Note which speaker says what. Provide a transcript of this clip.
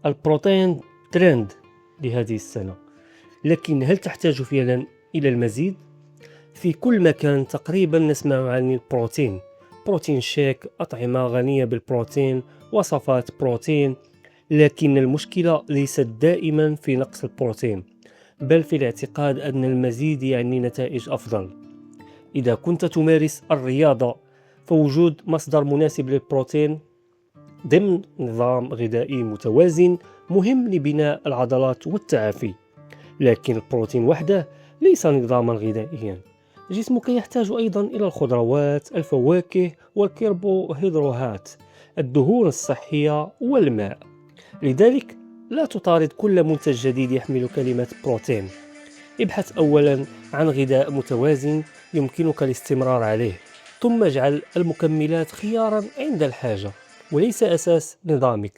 Speaker 1: البروتين ترند لهذه السنة، لكن هل تحتاج فعلا إلى المزيد؟ في كل مكان تقريبا نسمع عن البروتين، بروتين شيك، أطعمة غنية بالبروتين، وصفات بروتين. لكن المشكلة ليست دائما في نقص البروتين، بل في الاعتقاد أن المزيد يعني نتائج أفضل. إذا كنت تمارس الرياضة، فوجود مصدر مناسب للبروتين ضمن نظام غذائي متوازن مهم لبناء العضلات والتعافي. لكن البروتين وحده ليس نظاما غذائيا، جسمك يحتاج أيضا إلى الخضروات، الفواكه والكربوهيدرات، الدهون الصحية والماء. لذلك لا تطارد كل منتج جديد يحمل كلمة بروتين. ابحث أولا عن غذاء متوازن يمكنك الاستمرار عليه، ثم اجعل المكملات خيارا عند الحاجة وليس أساس نظامك.